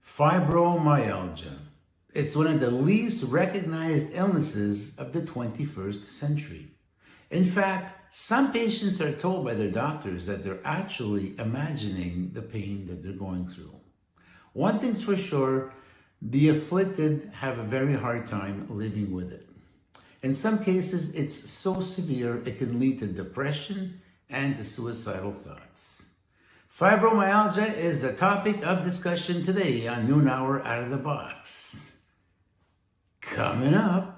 Fibromyalgia. It's one of the least recognized illnesses of the 21st century. In fact, some patients are told by their doctors that they're actually imagining the pain that they're going through. One thing's for sure, the afflicted have a very hard time living with it. In some cases, it's so severe it can lead to depression and to suicidal thoughts. Fibromyalgia is the topic of discussion today on Noon Hour Out of the Box. Coming up.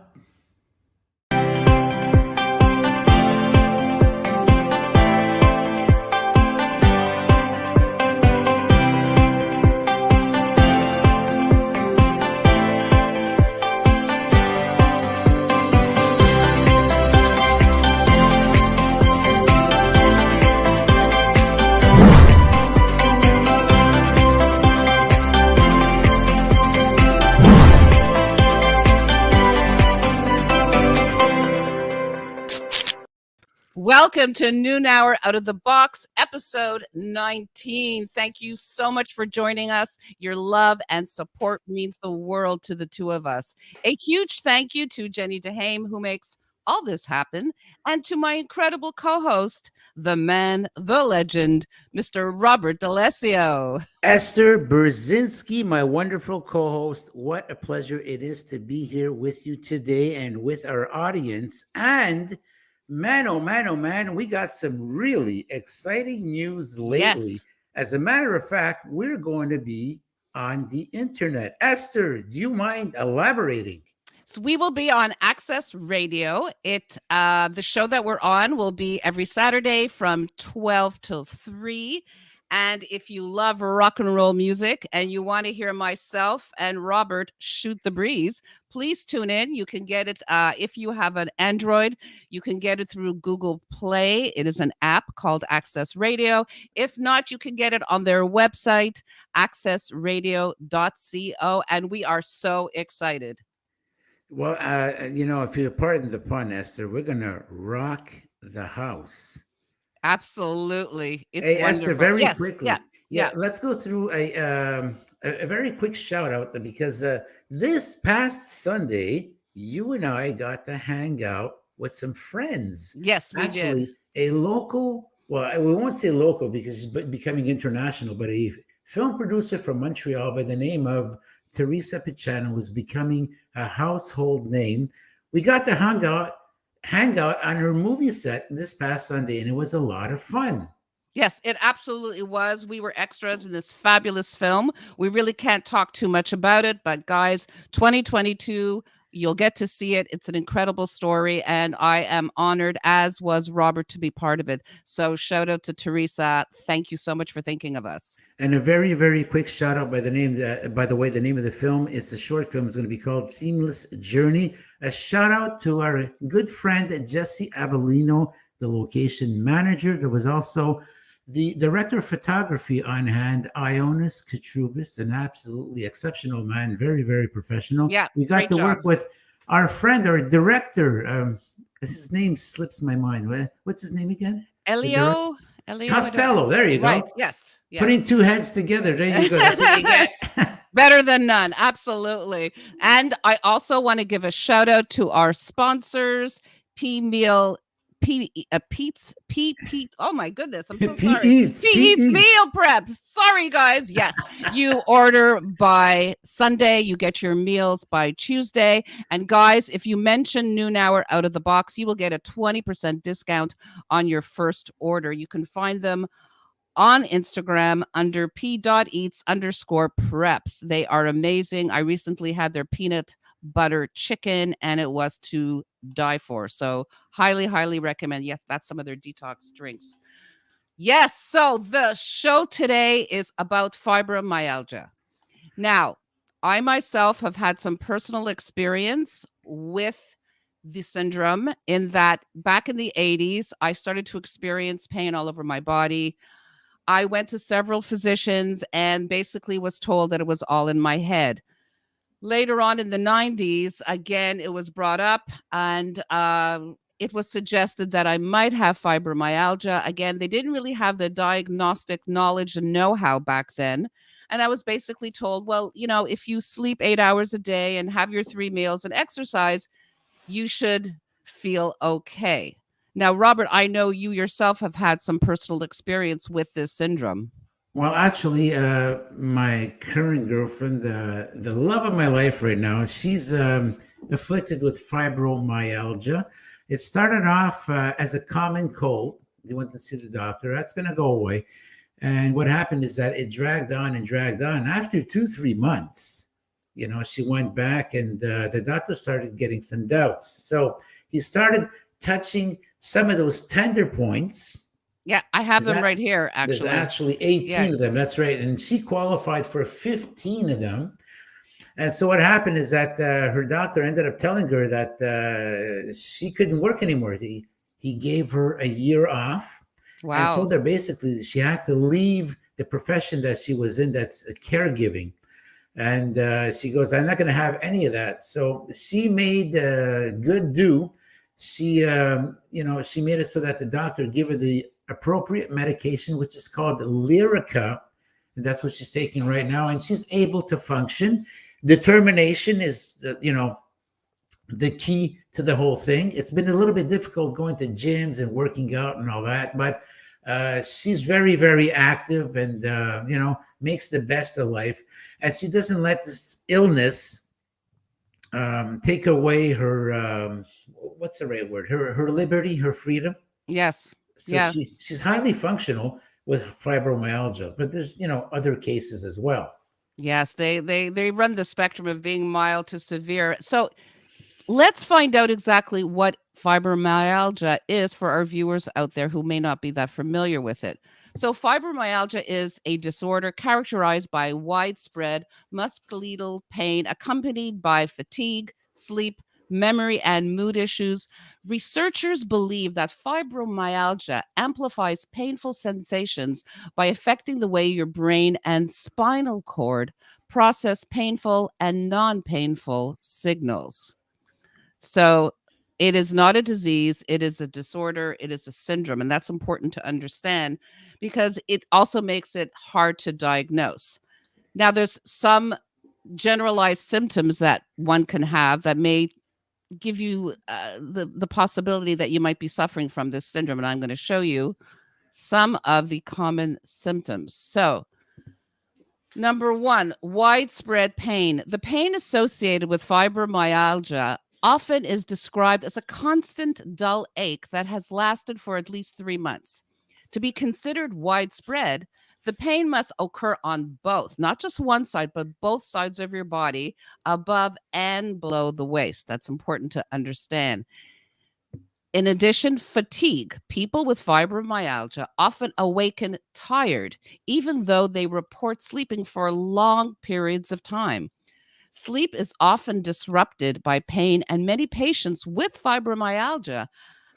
Welcome to Noon Hour Out of the Box, episode 19. Thank you so much for joining us. Your love and support means the world to the two of us. A huge thank you to Jenny DeHame, who makes all this happen, and to my incredible co-host, the man, the legend, Mr. Robert D'Alessio. Esther Brzezinski, my wonderful co-host. What a pleasure it is to be here with you today and with our audience. And man, oh man, we got some really exciting news lately. Yes. As a matter of fact, we're going to be on the internet. Esther, do you mind elaborating? So we will be on Access Radio. The show that we're on will be every Saturday from 12 till 3. And if you love rock and roll music and you want to hear myself and Robert shoot the breeze, please tune in. You can get it if you have an Android. You can get it through Google Play. It is an app called Access Radio. If not, you can get it on their website, accessradio.co. And we are so excited. Well, if you pardon the pun, Esther, we're going to rock the house. Absolutely. It's hey, wonderful. Esther, very Yes, quickly. Yeah. Let's go through a very quick shout out because this past Sunday, you and I got to hang out with some friends. Yes, we did. Actually, a local, well, we won't say local because it's becoming international, but a film producer from Montreal by the name of Teresa Pichano was becoming a household name. We got to hang out on her movie set this past Sunday, and it was a lot of fun. Yes, it absolutely was. We were extras in this fabulous film. We really can't talk too much about it, but guys, 2022, you'll get to see it. It's an incredible story, and I am honored, as was Robert, to be part of it. So shout out to Teresa. Thank you so much for thinking of us. And a very, very quick shout out by the way, the name of the film is a short film. It's going to be called Seamless Journey. A shout out to our good friend, Jesse Avellino, the location manager. There was also the director of photography on hand, Ionis Katrubis, an absolutely exceptional man, very, very professional. Yeah, we got to work with our friend, our director. His name slips my mind. What's his name again? Elio Costello. There you go. Right. Yes. Putting two heads together. There you go. That's what you get. Better than none. Absolutely. And I also want to give a shout out to our sponsors, P-Meal. Oh my goodness, I'm so sorry. Eats Meal Prep. Sorry, guys. Yes, you order by Sunday, you get your meals by Tuesday. And guys, if you mention Noon Hour Out of the Box, you will get a 20% discount on your first order. You can find them on Instagram under p.eats_preps. They are amazing. I recently had their peanut butter chicken and it was to die for. So highly, highly recommend. Yes, that's some of their detox drinks. Yes, so the show today is about fibromyalgia. Now, I myself have had some personal experience with the syndrome in that back in the 80s, I started to experience pain all over my body. I went to several physicians and basically was told that it was all in my head. Later on in the 90s, again, it was brought up and it was suggested that I might have fibromyalgia. Again, they didn't really have the diagnostic knowledge and know-how back then. And I was basically told, well, if you sleep 8 hours a day and have your 3 meals and exercise, you should feel okay. Now, Robert, I know you yourself have had some personal experience with this syndrome. Well, actually, my current girlfriend, the love of my life right now, she's afflicted with fibromyalgia. It started off as a common cold. You went to see the doctor. That's going to go away. And what happened is that it dragged on and dragged on. After 2, 3 months, she went back, and the doctor started getting some doubts. So he started touching some of those tender points. Yeah, I have Is them that right here, There's actually. actually 18 of Yes. them. That's right. And she qualified for 15 of them. And so what happened is that her doctor ended up telling her that she couldn't work anymore. He gave her a year off and Wow. told her basically she had to leave the profession that she was in, that's caregiving. And she goes, I'm not going to have any of that. So she made good do. She made it so that the doctor gave her the appropriate medication, which is called Lyrica. And that's what she's taking right now. And she's able to function. Determination is, the key to the whole thing. It's been a little bit difficult going to gyms and working out and all that, but she's very, very active, and makes the best of life. And she doesn't let this illness take away her what's the right word? Her liberty, her freedom. Yes. So Yeah. she's highly functional with fibromyalgia, but there's other cases as well. Yes, they run the spectrum of being mild to severe. So let's find out exactly what fibromyalgia is for our viewers out there who may not be that familiar with it. So, fibromyalgia is a disorder characterized by widespread musculoskeletal pain accompanied by fatigue, sleep, memory, and mood issues. Researchers believe that fibromyalgia amplifies painful sensations by affecting the way your brain and spinal cord process painful and non painful signals. So it is not a disease, it is a disorder, it is a syndrome. And that's important to understand because it also makes it hard to diagnose. Now, there's some generalized symptoms that one can have that may give you the possibility that you might be suffering from this syndrome. And I'm going to show you some of the common symptoms. So, number one, widespread pain. The pain associated with fibromyalgia often is described as a constant dull ache that has lasted for at least 3 months. To be considered widespread, the pain must occur on both, not just one side, but both sides of your body, above and below the waist. That's important to understand. In addition, fatigue. People with fibromyalgia often awaken tired, even though they report sleeping for long periods of time. Sleep is often disrupted by pain, and many patients with fibromyalgia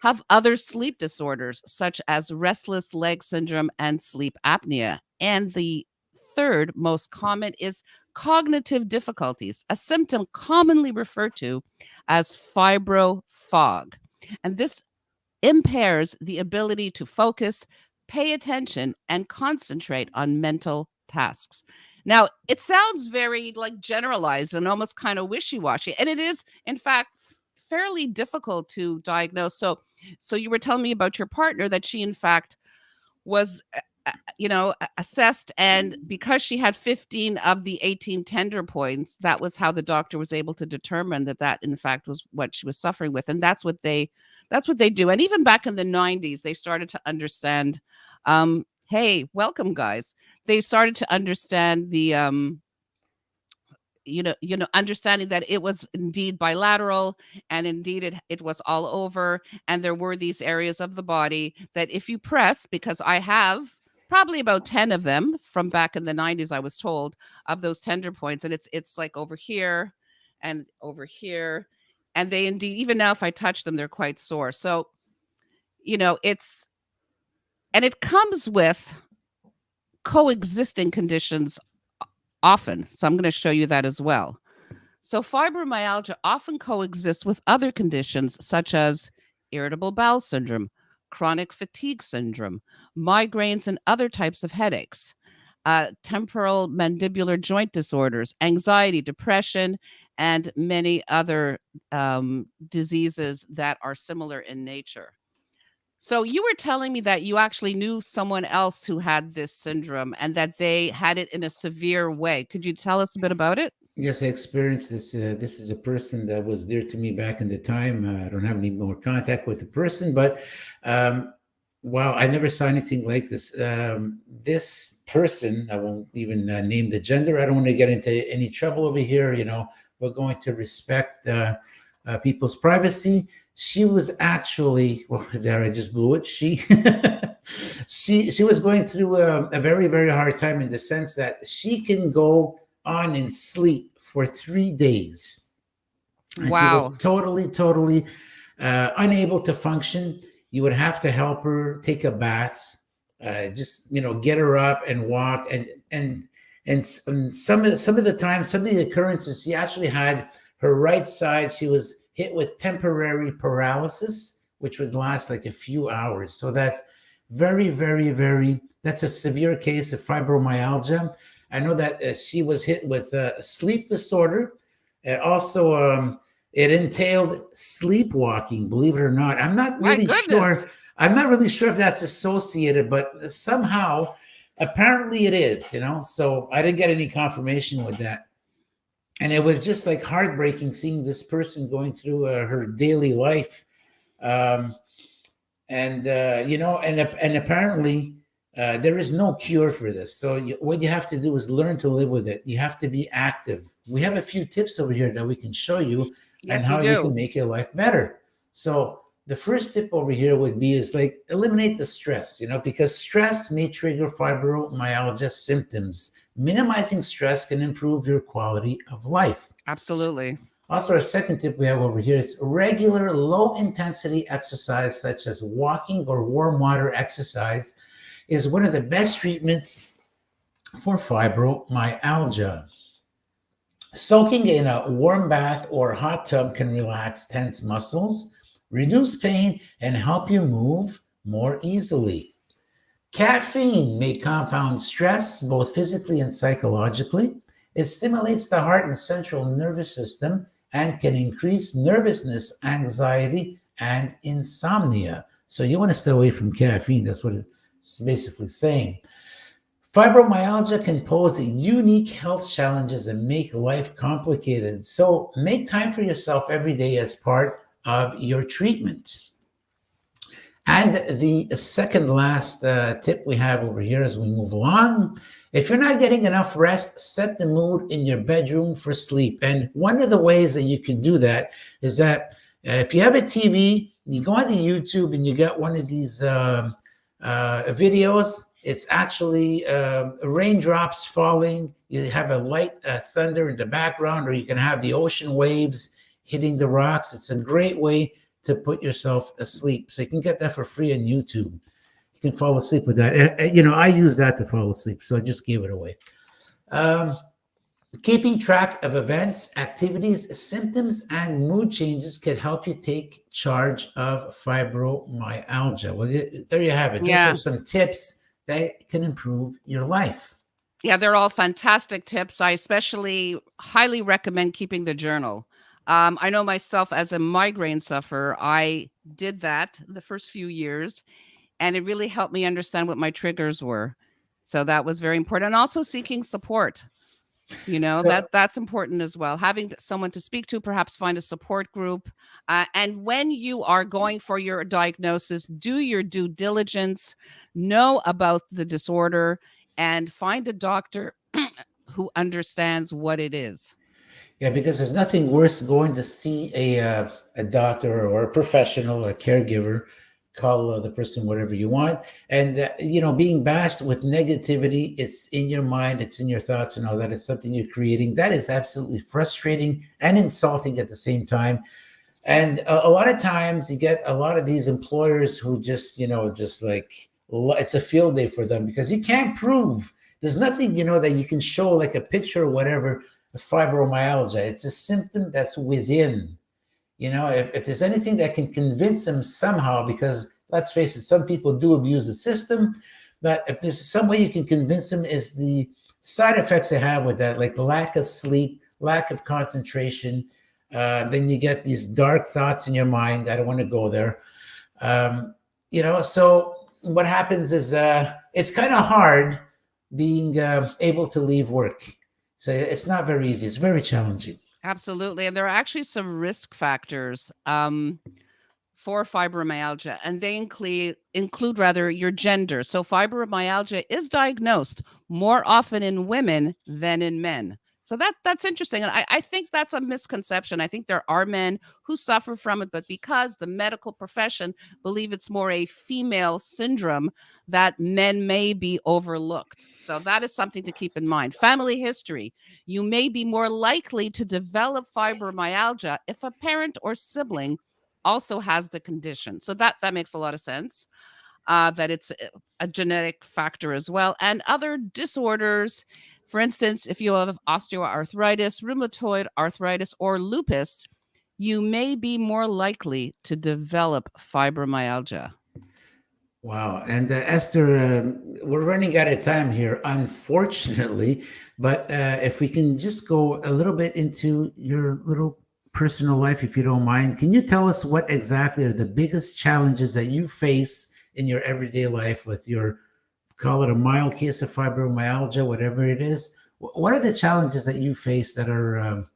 have other sleep disorders, such as restless leg syndrome and sleep apnea. And the third most common is cognitive difficulties, a symptom commonly referred to as fibro fog. And this impairs the ability to focus, pay attention, and concentrate on mental tasks. Now, it sounds very like generalized and almost kind of wishy-washy, and it is, in fact, fairly difficult to diagnose. So you were telling me about your partner that she, in fact, was assessed, and because she had 15 of the 18 tender points, that was how the doctor was able to determine that in fact was what she was suffering with. And that's what they do. And even back in the 90s, they started to understand, hey, welcome guys, they started to understand the understanding that it was indeed bilateral, and indeed it was all over, and there were these areas of the body that if you press, because I have probably about 10 of them from back in the 90s, I was told, of those tender points, and it's like over here and over here, and they indeed, even now if I touch them, they're quite sore. So it comes with coexisting conditions often, so I'm going to show you that as well. So fibromyalgia often coexists with other conditions such as irritable bowel syndrome, chronic fatigue syndrome, migraines, and other types of headaches. temporal mandibular joint disorders, anxiety, depression, and many other diseases that are similar in nature. So you were telling me that you actually knew someone else who had this syndrome and that they had it in a severe way. Could you tell us a bit about it? Yes, I experienced this. This is a person that was dear to me back in the time. I don't have any more contact with the person, but um, wow, I never saw anything like this. This person, I won't even name the gender. I don't want to get into any trouble over here. We're going to respect people's privacy. She was actually, well, there I just blew it. She was going through a very very hard time in the sense that she can go on and sleep for 3 days. And she was Wow. totally unable to function. You would have to help her take a bath, just get her up and walk. And some of the time, some of the occurrences, she actually had her right side. She was hit with temporary paralysis, which would last like a few hours. So that's very, very, very. That's a severe case of fibromyalgia. I know that she was hit with a sleep disorder. And also, it entailed sleepwalking, believe it or not. My goodness. I'm not really sure if that's associated, but somehow, apparently it is. So I didn't get any confirmation with that. And it was just like heartbreaking seeing this person going through her daily life. Um, and apparently, there is no cure for this. So what you have to do is learn to live with it. You have to be active. We have a few tips over here that we can show you and Yes, we how you do. can make your life better. So the first tip over here would be is like eliminate the stress, because stress may trigger fibromyalgia symptoms. Minimizing stress can improve your quality of life. Absolutely. Also, our second tip we have over here is regular low intensity exercise, such as walking or warm water exercise, is one of the best treatments for fibromyalgia. Soaking in a warm bath or hot tub can relax tense muscles, reduce pain, and help you move more easily. Caffeine may compound stress both physically and psychologically. It stimulates the heart and central nervous system and can increase nervousness, anxiety, and insomnia. So you want to stay away from caffeine. That's what it's basically saying. Fibromyalgia can pose unique health challenges and make life complicated. So make time for yourself every day as part of your treatment. And the second last tip we have over here as we move along, if you're not getting enough rest, set the mood in your bedroom for sleep. And one of the ways that you can do that is that if you have a TV, you go onto YouTube and you get one of these videos. It's actually raindrops falling. You have a light thunder in the background, or you can have the ocean waves hitting the rocks. It's a great way to put yourself asleep. So you can get that for free on YouTube. You can fall asleep with that. And, I use that to fall asleep, so I just gave it away. Keeping track of events, activities, symptoms, and mood changes can help you take charge of fibromyalgia. Well, there you have it. Those Yeah. are some tips that can improve your life. Yeah, they're all fantastic tips. I especially highly recommend keeping the journal. I know myself as a migraine sufferer, I did that the first few years, and it really helped me understand what my triggers were. So that was very important. And also seeking support. So That's important as well. Having someone to speak to, perhaps find a support group. And when you are going for your diagnosis, do your due diligence, know about the disorder, and find a doctor who understands what it is. yeah, because there's nothing worse going to see a doctor or a professional or a caregiver, call the person whatever you want, and being bashed with negativity. It's in your mind, it's in your thoughts, and all that. It's something you're creating. That is absolutely frustrating and insulting at the same time. And a lot of times, you get a lot of these employers who just like it's a field day for them because you can't prove. There's nothing that you can show like a picture or whatever fibromyalgia. It's a symptom that's within. If there's anything that can convince them somehow, because let's face it, some people do abuse the system, But if there's some way you can convince them, is the side effects they have with that, like lack of sleep, lack of concentration. Then you get these dark thoughts in your mind. I don't want to go there. Um, so what happens is it's kind of hard being able to leave work. So it's not very easy. It's very challenging. Absolutely. And there are actually some risk factors for fibromyalgia, and they include rather your gender. So fibromyalgia is diagnosed more often in women than in men. So that's interesting. And I think that's a misconception. I think there are men who suffer from it, but because the medical profession believe it's more a female syndrome, that men may be overlooked. So that is something to keep in mind. Family history. You may be more likely to develop fibromyalgia if a parent or sibling also has the condition. So that makes a lot of sense, that it's a genetic factor as well. And other disorders, for instance, if you have osteoarthritis, rheumatoid arthritis, or lupus, you may be more likely to develop fibromyalgia. Wow. And Esther, we're running out of time here, unfortunately. But if we can just go a little bit into your little personal life, if you don't mind, can you tell us what exactly are the biggest challenges that you face in your everyday life with your, call it a mild case of fibromyalgia, whatever it is? What are the challenges that you face that are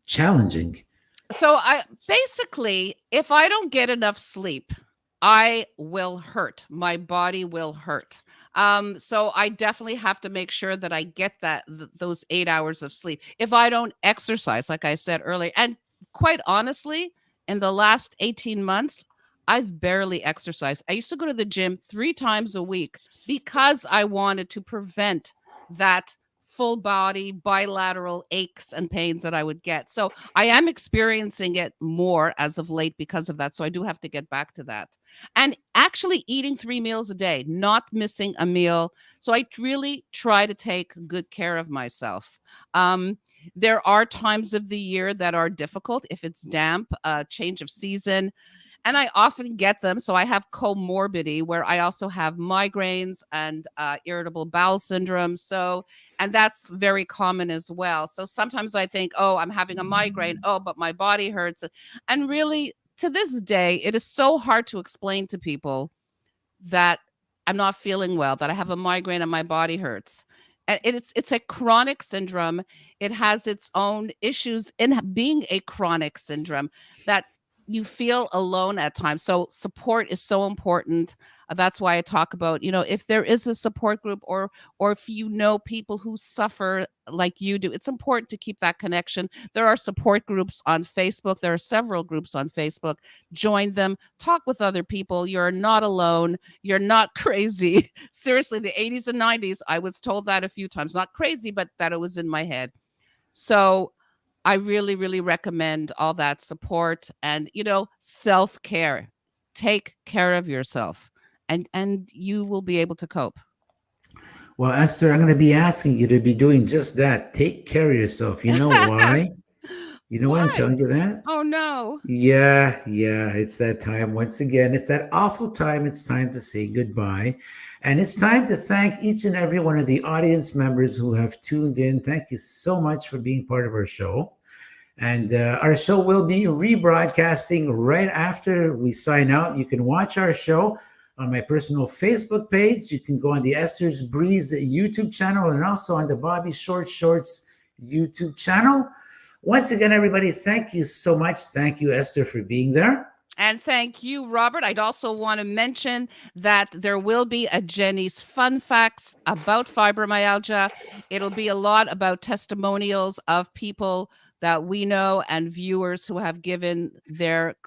challenging? So I basically, if I don't get enough sleep, I will hurt. My body will hurt. So I definitely have to make sure that I get those 8 hours of sleep. If I don't exercise, like I said earlier, and quite honestly, in the last 18 months, I've barely exercised. I used to go to the gym 3 times a week because I wanted to prevent that full body bilateral aches and pains that I would get. So I am experiencing it more as of late because of that. So I do have to get back to that. And actually eating 3 meals a day, not missing a meal. So I really try to take good care of myself. There are times of the year that are difficult if it's damp, change of season, and I often get them. So I have comorbidity where I also have migraines and irritable bowel syndrome. So, and that's very common as well. So sometimes I think, oh, I'm having a migraine. Oh, but my body hurts. And really, to this day, it is so hard to explain to people that I'm not feeling well, that I have a migraine and my body hurts. And it's a chronic syndrome. It has its own issues in being a chronic syndrome that you feel alone at times. So support is so important. That's why I talk about, if there is a support group or if you know people who suffer like you do, it's important to keep that connection. There are support groups on Facebook. There are several groups on Facebook. Join them, talk with other people. You're not alone. You're not crazy. Seriously, the 80s and 90s, I was told that a few times, not crazy, but that it was in my head. So I really, really recommend all that support and, self-care. Take care of yourself and you will be able to cope. Well, Esther, I'm going to be asking you to be doing just that. Take care of yourself. You know why? You know why I'm Why? telling you that? Oh no. Yeah, it's that time once again. It's that awful time. It's time to say goodbye. And it's time to thank each and every one of the audience members who have tuned in. Thank you so much for being part of our show. And our show will be rebroadcasting right after we sign out. You can watch our show on my personal Facebook page. You can go on the Esther's Breeze YouTube channel and also on the Bobby Short Shorts YouTube channel. Once again, everybody, thank you so much. Thank you, Esther, for being there. And thank you, Robert. I'd also want to mention that there will be a Jenny's Fun Facts about fibromyalgia. It'll be a lot about testimonials of people that we know and viewers who have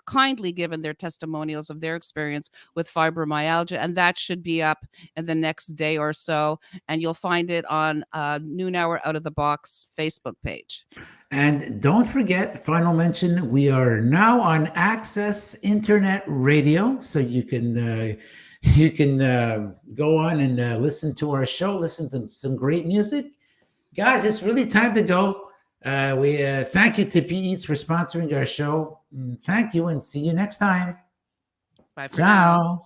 kindly given their testimonials of their experience with fibromyalgia. And that should be up in the next day or so. And you'll find it on Noon Hour Out of the Box Facebook page. And don't forget, final mention, we are now on Access Internet Radio, so you can go on and listen to our show, listen to some great music. Guys, it's really time to go. We thank you to P Eats for sponsoring our show. Thank you and see you next time. Bye for now. Ciao.